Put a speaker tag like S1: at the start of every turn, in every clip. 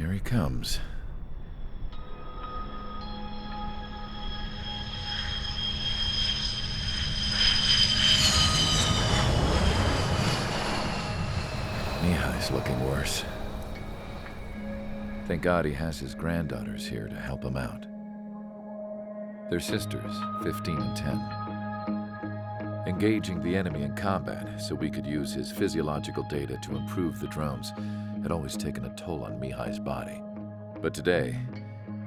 S1: Here he comes. Mihai's looking worse. Thank God he has his granddaughters here to help him out. They're sisters, 15 and 10. Engaging the enemy in combat so we could use his physiological data to improve the drones had always taken a toll on Mihai's body. But today,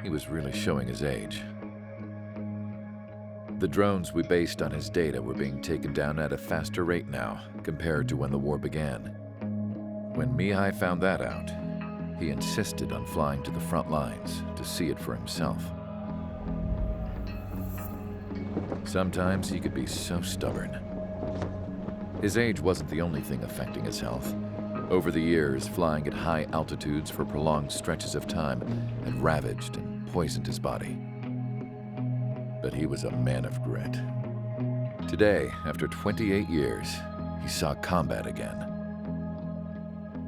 S1: he was really showing his age. The drones we based on his data were being taken down at a faster rate now compared to when the war began. When Mihai found that out, he insisted on flying to the front lines to see it for himself. Sometimes he could be so stubborn. His age wasn't the only thing affecting his health. Over the years, flying at high altitudes for prolonged stretches of time had ravaged and poisoned his body. But he was a man of grit. Today, after 28 years, he saw combat again.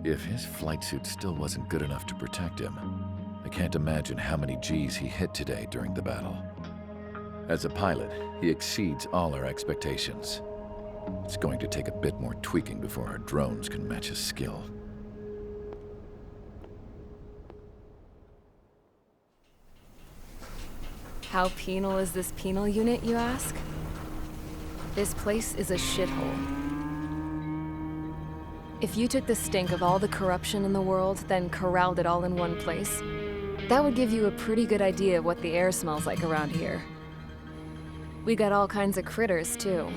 S1: If his flight suit still wasn't good enough to protect him, I can't imagine how many Gs he hit today during the battle. As a pilot, he exceeds all our expectations. It's going to take a bit more tweaking before our drones can match his skill.
S2: How penal is this penal unit, you ask? This place is a shithole. If you took the stink of all the corruption in the world, then corralled it all in one place, that would give you a pretty good idea of what the air smells like around here. We got all kinds of critters, too.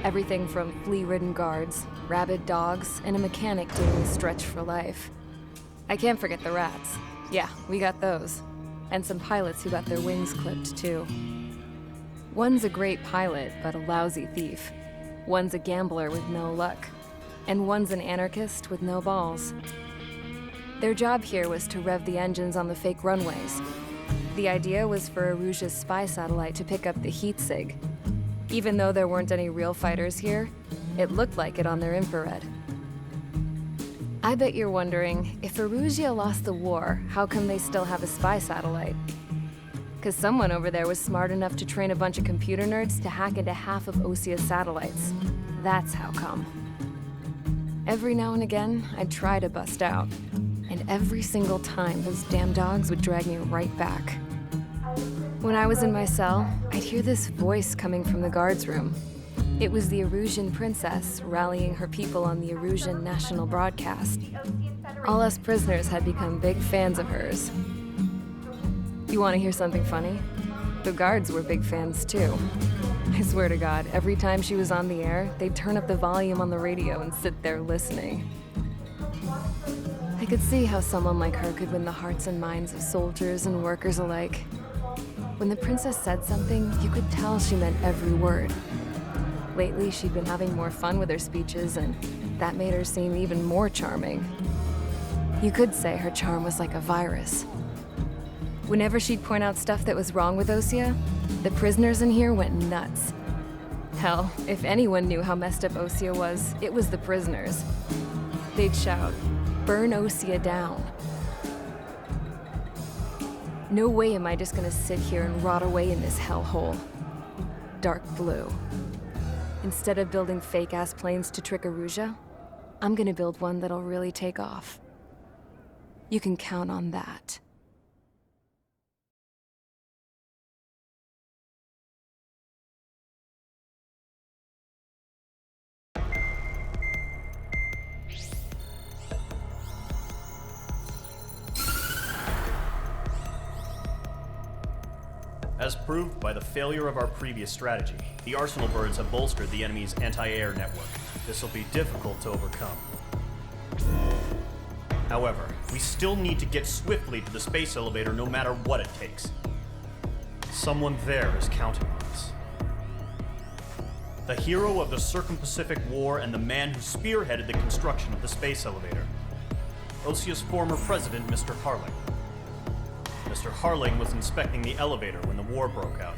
S2: Everything from flea-ridden guards, rabid dogs, and a mechanic doing the stretch for life. I can't forget the rats. Yeah, we got those. And some pilots who got their wings clipped, too. One's a great pilot, but a lousy thief. One's a gambler with no luck. And one's an anarchist with no balls. Their job here was to rev the engines on the fake runways. The idea was for Erusia's spy satellite to pick up the heat sig. Even though there weren't any real fighters here, it looked like it on their infrared. I bet you're wondering, if Erusia lost the war, how come they still have a spy satellite? 'Cause someone over there was smart enough to train a bunch of computer nerds to hack into half of Osia's satellites. That's how come. Every now and again, I'd try to bust out. And every single time, those damn dogs would drag me right back. When I was in my cell, I'd hear this voice coming from the guards room. It was the Erusian princess rallying her people on the Erusian national broadcast. All us prisoners had become big fans of hers. You want to hear something funny? The guards were big fans too. I swear to God, every time she was on the air, they'd turn up the volume on the radio and sit there listening. I could see how someone like her could win the hearts and minds of soldiers and workers alike. When the princess said something, you could tell she meant every word. Lately, she'd been having more fun with her speeches, and that made her seem even more charming. You could say her charm was like a virus. Whenever she'd point out stuff that was wrong with Osia, the prisoners in here went nuts. Hell, if anyone knew how messed up Osia was, it was the prisoners. They'd shout, "Burn Osia down." No way am I just gonna sit here and rot away in this hellhole. Dark blue. Instead of building fake-ass planes to trick Erusia, I'm gonna build one that'll really take off. You can count on that.
S3: As proved by the failure of our previous strategy, the Arsenal birds have bolstered the enemy's anti-air network. This will be difficult to overcome. However, we still need to get swiftly to the space elevator no matter what it takes. Someone there is counting on us. The hero of the Circum-Pacific War and the man who spearheaded the construction of the space elevator. Osia's former president, Mr. Harling. Mr. Harling was inspecting the elevator when the war broke out.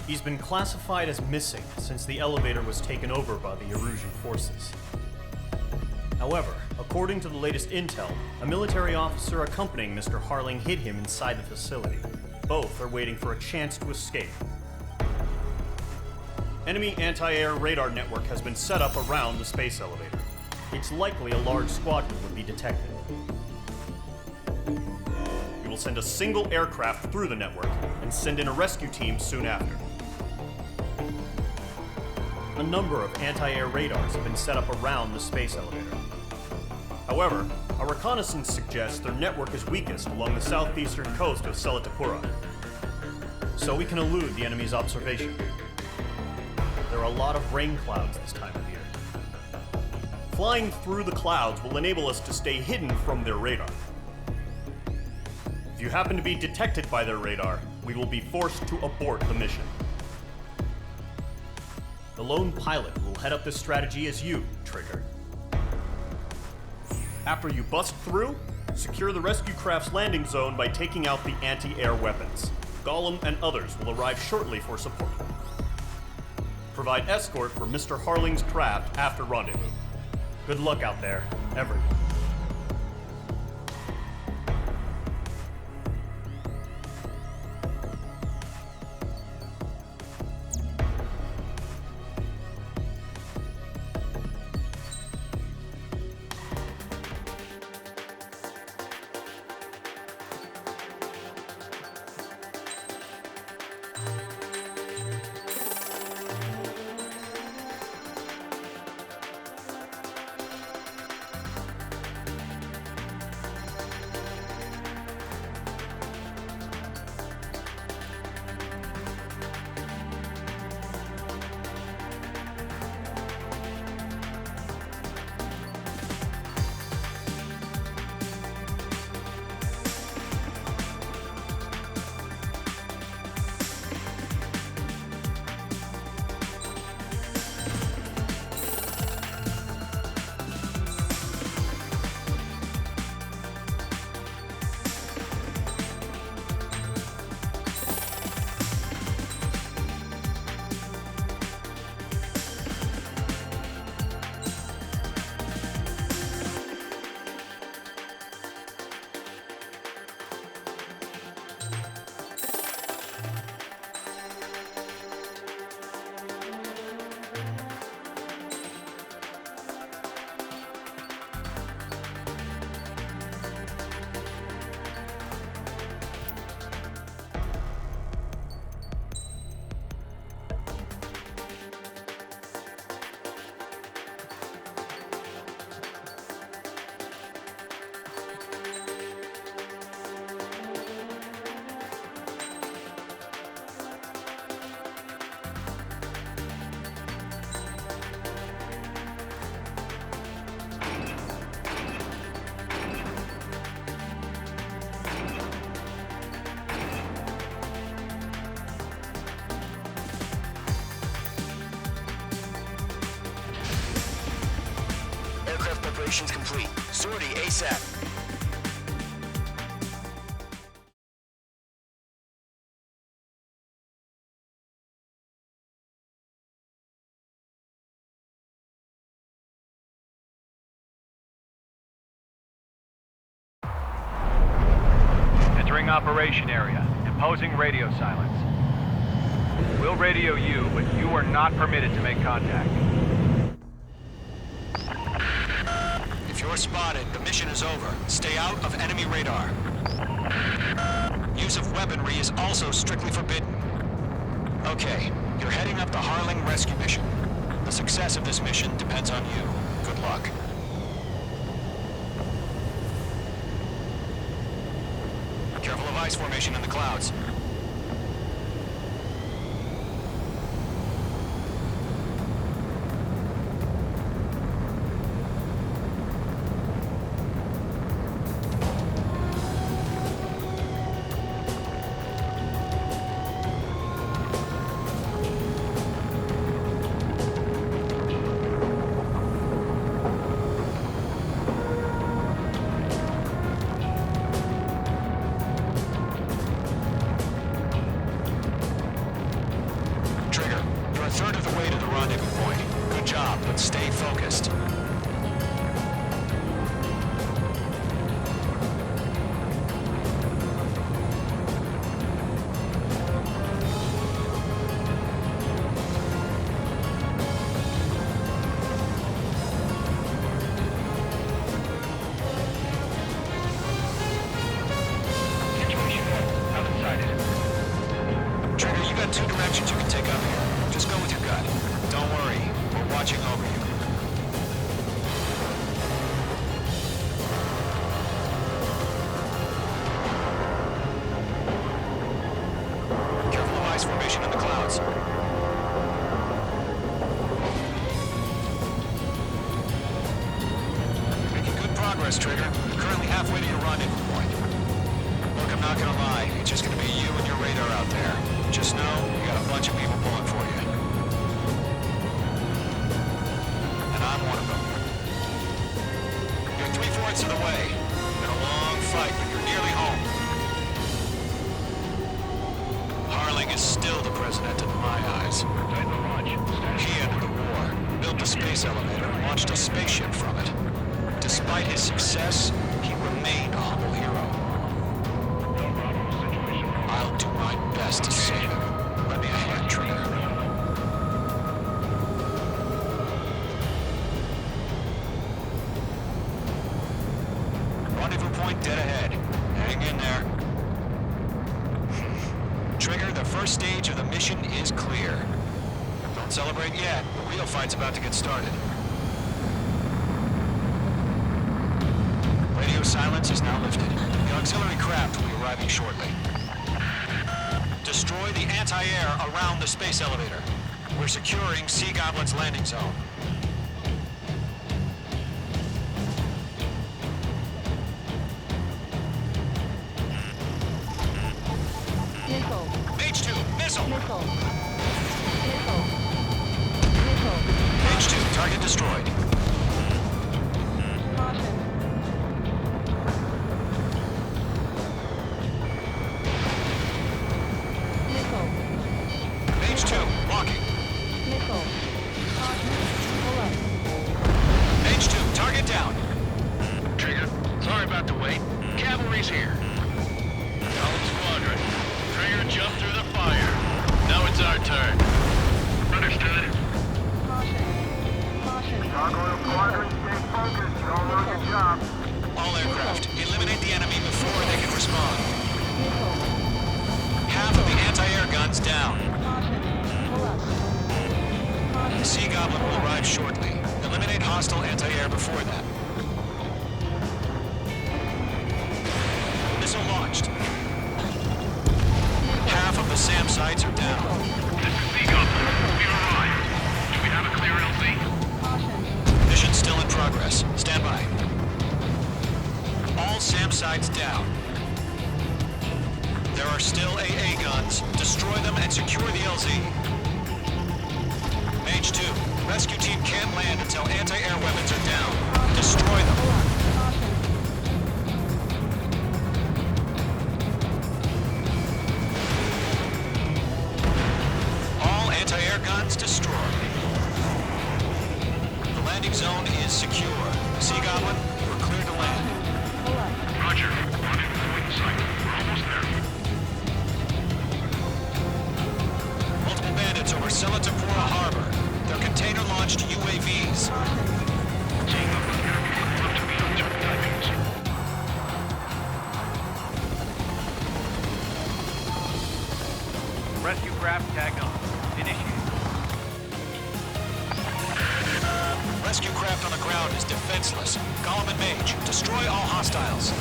S3: He's been classified as missing since the elevator was taken over by the Erusian forces. However, according to the latest intel, a military officer accompanying Mr. Harling hid him inside the facility. Both are waiting for a chance to escape. Enemy anti-air radar network has been set up around the space elevator. It's likely a large squadron would be detected. We will send a single aircraft through the network and send in a rescue team soon after. A number of anti-air radars have been set up around the space elevator. However, our reconnaissance suggests their network is weakest along the southeastern coast of Selatapura, so we can elude the enemy's observation. There are a lot of rain clouds this time of year. Flying through the clouds will enable us to stay hidden from their radar. If you happen to be detected by their radar, we will be forced to abort the mission. The lone pilot will head up this strategy as you, Trigger. After you bust through, secure the rescue craft's landing zone by taking out the anti-air weapons. Gollum and others will arrive shortly for support. Provide escort for Mr. Harling's craft after rendezvous. Good luck out there, everyone.
S4: Preparations complete. Sortie ASAP.
S5: Entering operation area. Imposing radio silence. We'll radio you, but you are not permitted to make contact.
S4: If you're spotted, the mission is over. Stay out of enemy radar. Use of weaponry is also strictly forbidden. Okay, you're heading up the Harling rescue mission. The success of this mission depends on you. Good luck. Careful of ice formation in the clouds. this, Trigger. You're currently halfway to your rendezvous point. Look, I'm not gonna lie. It's just gonna be you and your radar out there. Just know you got a bunch of people pulling for you. And I'm one of them. You're 3/4 of the way. Been a long fight, but you're nearly home. Harling is still the president in my eyes. He ended the war, built the space elevator, and launched a spaceship from it. Despite his success, he remained a humble hero. I'll do my best to save him. Lend me a hand, Trigger. Rendezvous point dead ahead. Hang in there. Trigger, the first stage of the mission is clear. Don't celebrate yet. The real fight's about to get started. Radio silence is now lifted. The auxiliary craft will be arriving shortly. Destroy the anti-air around the space elevator. We're securing Sea Goblin's landing zone.
S2: Missile.
S4: H2, missile!
S2: Missile. Missile. Missile.
S4: H2, target destroyed.
S2: Caution. Missile.
S4: H2, locking.
S2: Missile. Caution. Pull up.
S4: H2, target down.
S6: Trigger, sorry about the wait. Cavalry's here. All squadron. Trigger jumped through the fire. Now it's our turn. Understood.
S2: Caution. Caution.
S7: Gargoyle Squadron, stay focused. You all know your job.
S4: All aircraft, eliminate the enemy before they can respond.
S2: Missile.
S4: Half of the anti-air guns down.
S2: Caution. Pull up. Caution.
S4: Sea Goblin will arrive shortly. Eliminate hostile anti-air before that. Missile launched. Half of the SAM sites are down.
S6: This is Sea Goblin. We've arrived. Do we have a clear LZ?
S2: Caution.
S4: Mission still in progress. Stand by. All SAM sites down. There are still AA guns. Destroy them and secure the LZ. H2, rescue team can't land until anti-air weapons are down. Destroy them.
S2: Caution.
S4: All anti-air guns destroyed. The landing zone is secure. Sea Goblin, we're clear to land.
S2: Pull up.
S6: Roger. Running point sight. We're almost there.
S4: Multiple bandits over Selatapura Harbor. They're container-launched UAVs.
S6: Seeing up with enemy left to be on certain timings.
S5: Rescue craft tagged on. Initiate.
S4: Rescue craft on the ground is defenseless. Gollum and Mage, destroy all hostiles.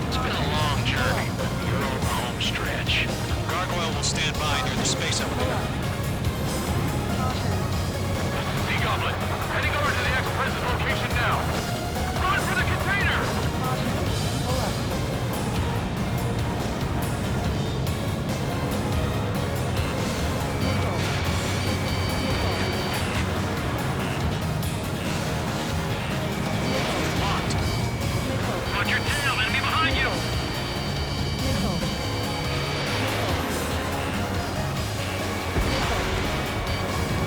S6: It's been a long journey, but we're on the home stretch.
S4: Gargoyle will stand by near the space elevator.
S6: Sea Goblin, heading over to the ex-president location now. Run for the container!
S2: Pull up. Missile.
S4: Locked.
S2: Missile.
S6: Watch your tail, enemy behind you!
S2: Missile. Missile.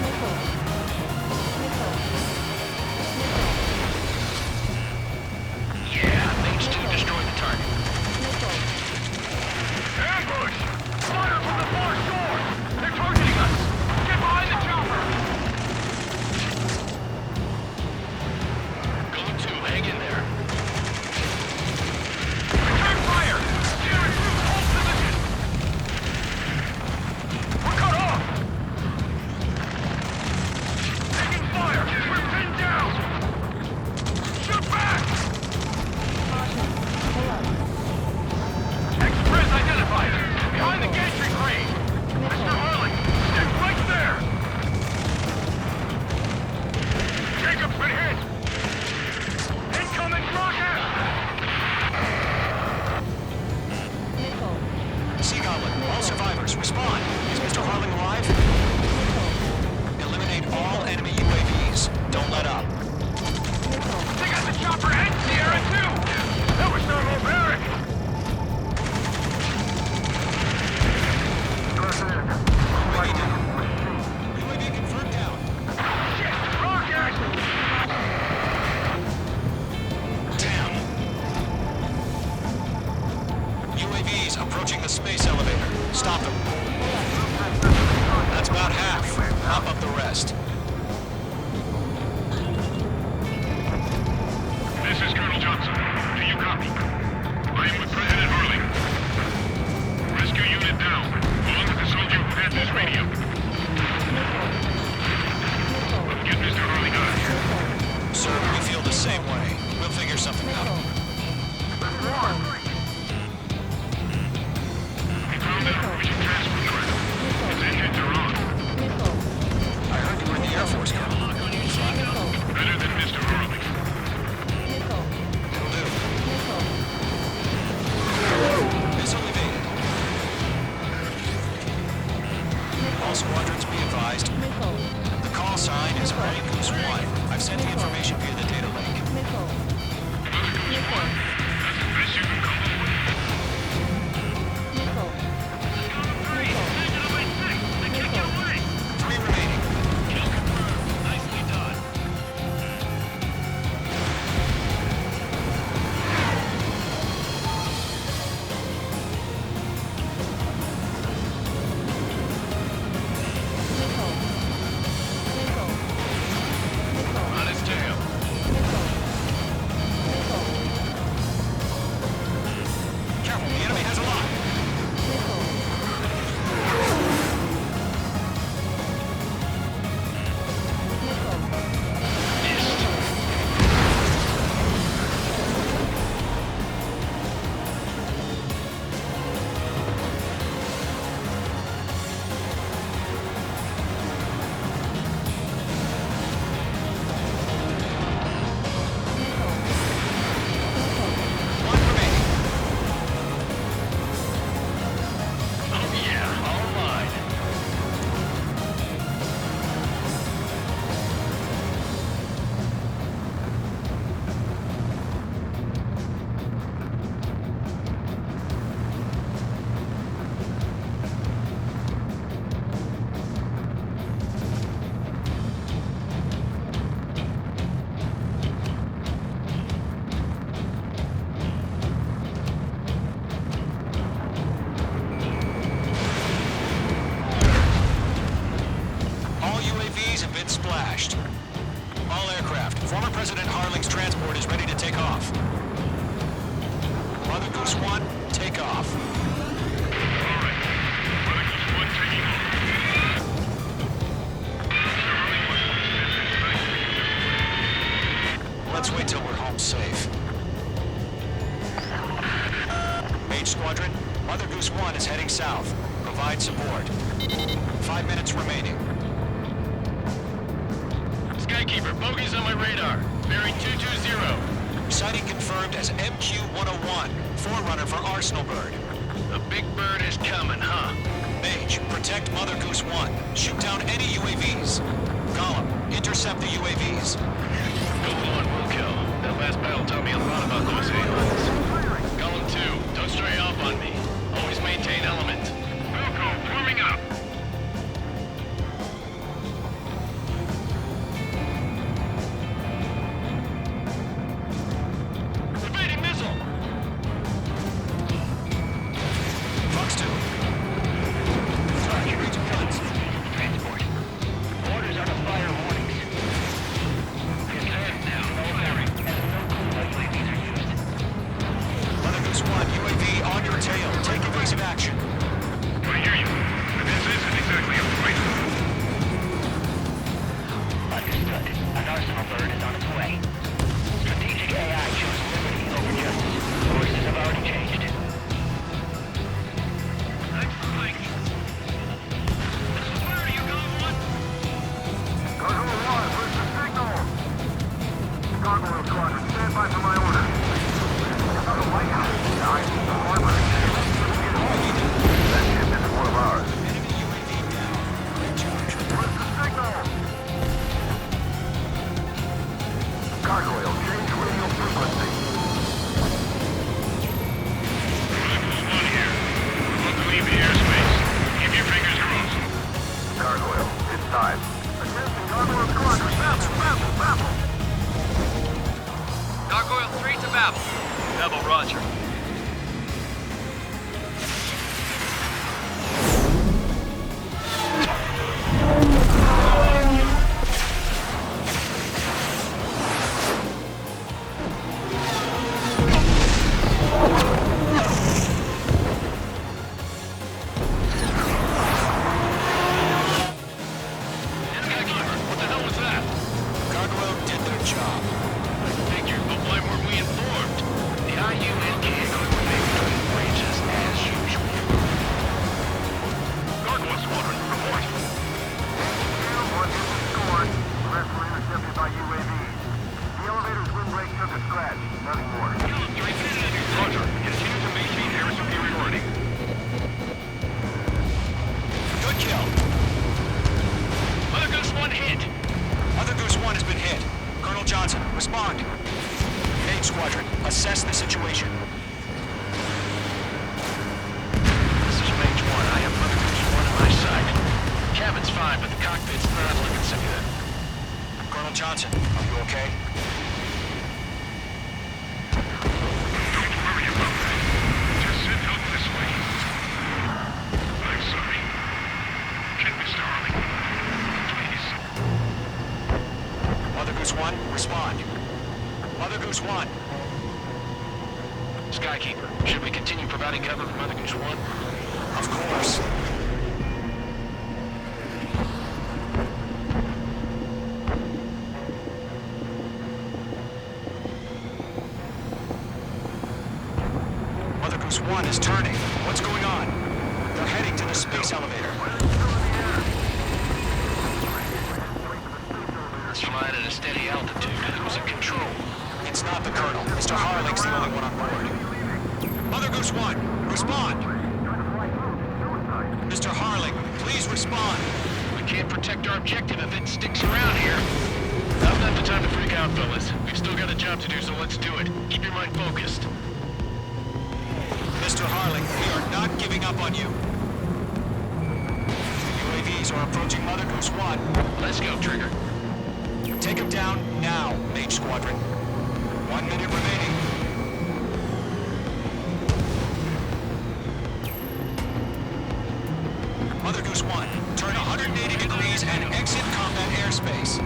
S2: Missile. Missile.
S4: approaching the space elevator. Stop him. That's about half. Mop up the rest.
S6: This is Colonel Johnson. Do you copy? I am with President Harling. Rescue unit down, along with the soldier who had this radio. Get Mr. Harling out of here.
S4: Sir, we feel the same way. We'll figure something out.
S6: We found an Norwegian transport track. Its engines are on.
S4: I heard you were in the Air Force, Colonel.
S6: Better than Mr. Harling.
S4: It'll do. Missile evaded. All squadrons be advised. The call sign is Mother Goose 1. I've sent the information via the data link.
S6: Mother Goose 1. That's the best you can come up with.
S4: Three remaining.
S6: Nicely done.
S4: On its tail. Careful, the enemy has a lock. One remaining.
S6: Oh yeah, all mine.
S4: All UAVs have been splashed. All aircraft. Former President Harling's transport is ready to take off. Mother Goose 1, take off.
S6: All right. Mother Goose 1 taking off. Mr. Harling wants to extend his flight.
S4: Let's wait till we're home safe. H Squadron, Mother Goose 1 is heading south. Provide support. 5 minutes remaining.
S6: Skykeeper, bogeys on my radar. Bearing 220.
S4: Sighting confirmed as MQ-101, forerunner for Arsenal Bird.
S6: The big bird is coming, huh?
S4: Mage, protect Mother Goose 1. Shoot down any UAVs. Gollum, intercept the UAVs.
S6: Golden 1 will kill. That last battle taught me a lot about those aliens. Gollum 2, don't stray off on me. Always maintain element. Wilco, warming up. Evading missile.
S4: Fox 2. Roger, reach guns.
S6: Transport. Orders are to fire warnings. Confirmed now. No bearing. Has no clue what UAVs are used.
S4: Mother Goose 1, UAV on your tail. Take evasive action.
S6: I hear you. But this isn't exactly a fight.
S8: Understood. An Arsenal bird is on its way. Strategic AI chose liberty over justice. Courses have already changed.
S6: I'm flying. This is where you go, one.
S7: Cargo 1, where's the signal? Cargo Squadron, stand by for my order. The White House. I need the harbor. That ship is one of ours.
S4: Enemy UAV down. Great job.
S7: Where's the signal? Gargoyle, change radio frequency.
S6: Chronicles 1 here. We're about to leave the airspace. Keep your fingers crossed.
S7: Gargoyle, it's time. Attention, Gargoyle Squadron, baffle.
S5: Gargoyle 3 to Babel. Babel, roger.
S4: respond. Main Squadron, assess the situation.
S6: This is Mage 1. I have Mother Goose 1 on my side. Cabin's fine, but the cockpit's not looking so good.
S4: Colonel Johnson, are you okay?
S7: Don't worry about that. Just send help this way. I'm sorry. Get Mr. Harling. Please.
S4: Mother Goose 1, respond. Mother Goose 1.
S6: Skykeeper, should we continue providing cover for Mother Goose 1?
S4: Of course. Mother Goose 1 is turning. What's going on? They're heading to the space elevator.
S6: It's flying at a steady altitude. Who's in control?
S4: It's not the Colonel. Mr. Harling's the only one on board. Mother Goose 1, respond. Mr. Harling, please respond.
S6: We can't protect our objective if it sticks around here. Now's not the time to freak out, fellas. We've still got a job to do, so let's do it. Keep your mind focused.
S4: Mr. Harling, we are not giving up on you. UAVs are approaching Mother Goose 1.
S6: Let's go, Trigger.
S4: Take him down now, Mage Squadron. 1 minute remaining. Mother Goose 1, turn 180 degrees and exit combat airspace.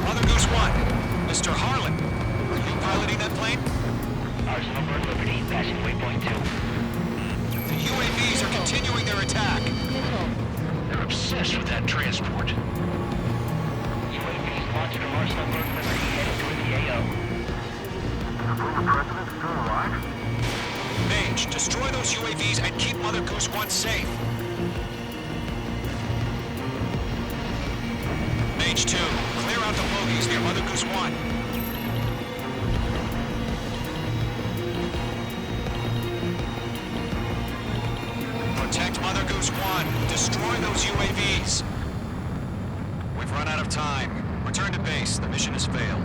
S4: Mother Goose 1, Mr. Harling, are you piloting that plane?
S8: Arsenal Bird Liberty, passing waypoint 2.
S4: The UAVs are continuing their attack.
S6: They're obsessed with that transport.
S8: UAVs launched from Arsenal Bird Liberty, heading toward the AO.
S7: The former president still alive?
S4: Mage, destroy those UAVs and keep Mother Goose 1 safe. Mage 2, clear out the bogies near Mother Goose 1. Protect Mother Goose 1. Destroy those UAVs. We've run out of time. Return to base. The mission has failed.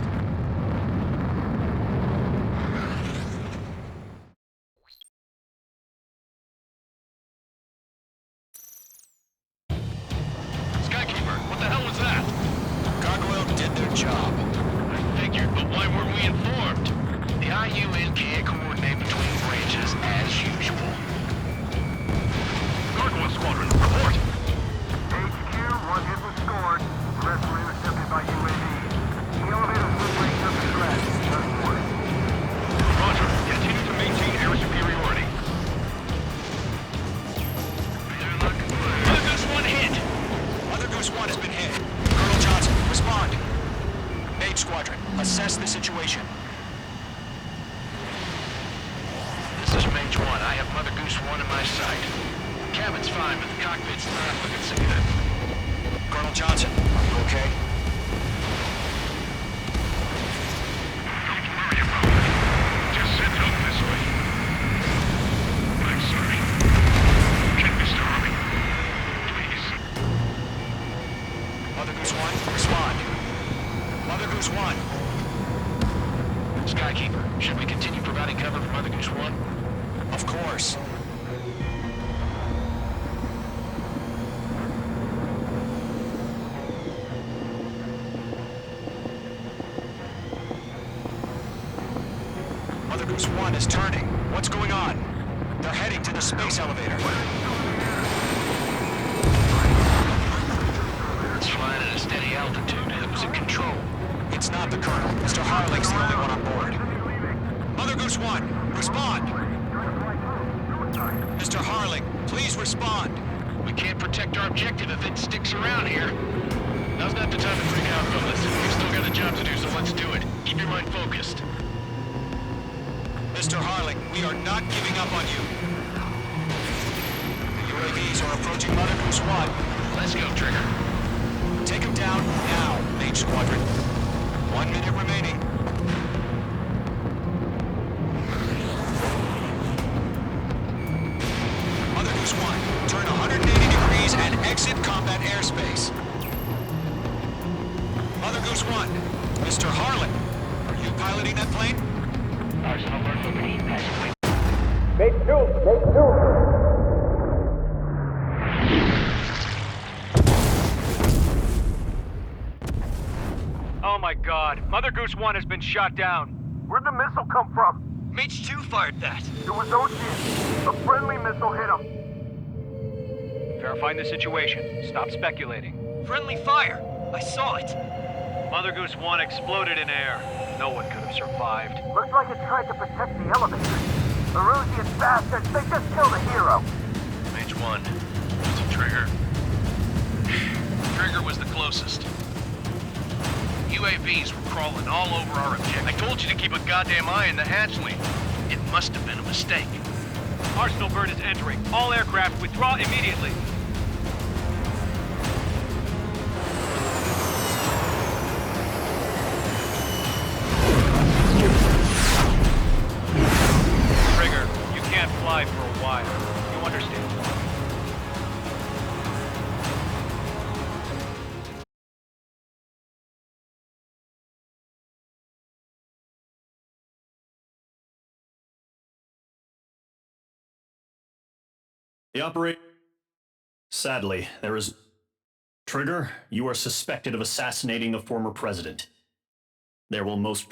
S6: Skykeeper, what the hell was that?
S4: Gargoyle did their job.
S6: I figured, but why weren't we informed? The IUN can't coordinate between branches as usual.
S5: Gargoyle Squadron, report!
S7: HQ, one hit was scored. The rest were intercepted by UAV. The elevators will break up the crash. Just warning.
S5: Roger, continue to maintain air superiority.
S6: Mother Goose 1 hit!
S4: Mother Goose 1 has been hit. Colonel Johnson, respond. Mage Squadron, assess the situation.
S6: This is Mage 1. I have Mother Goose 1 in my sight. Cabin's fine, but the cockpit's not looking so good.
S4: Colonel Johnson, are you okay?
S7: Don't worry about it. Just send help this way. I'm sorry. Get Mr. Harling. Please.
S4: Mother Goose 1, respond. Mother Goose 1.
S6: Skykeeper, should we continue providing cover for Mother Goose 1?
S4: Of course. Mother Goose 1 is turning. What's going on? They're heading to the space elevator.
S6: It's flying at a steady altitude. Who's in control?
S4: It's not the Colonel. Mr. Harling's the only one on board. Mother Goose 1, respond! Mr. Harling, please respond.
S6: We can't protect our objective if it sticks around here. Now's not the time to freak out, fellas. We've still got a job to do, so let's do it. Keep your mind focused.
S4: Mr. Harling, we are not giving up on you. The UAVs are approaching Mother Goose 1.
S6: Let's go, Trigger.
S4: Take him down now, Mage Squadron. 1 minute remaining. Mother Goose 1, turn 180 degrees and exit combat airspace. Mother Goose 1,
S5: God, Mother Goose 1 has been shot down.
S7: Where'd the missile come from?
S4: Mates 2 fired that.
S7: It was Ocean. A friendly missile hit him.
S5: Verifying the situation. Stop speculating.
S4: Friendly fire. I saw it.
S5: Mother Goose 1 exploded in air. No one could have survived.
S7: Looks like it tried to protect the elevator. Erusian bastards, they just killed a hero.
S6: Mage 1. It's a Trigger. Trigger was the closest. UAVs were crawling all over our objective. I told you to keep a goddamn eye in the hatchling. It must have been a mistake.
S5: Arsenal bird is entering. All aircraft withdraw immediately. Trigger, you can't fly for a while. You understand?
S3: The operator... Sadly, there is... Trigger, you are suspected of assassinating a former president. There will most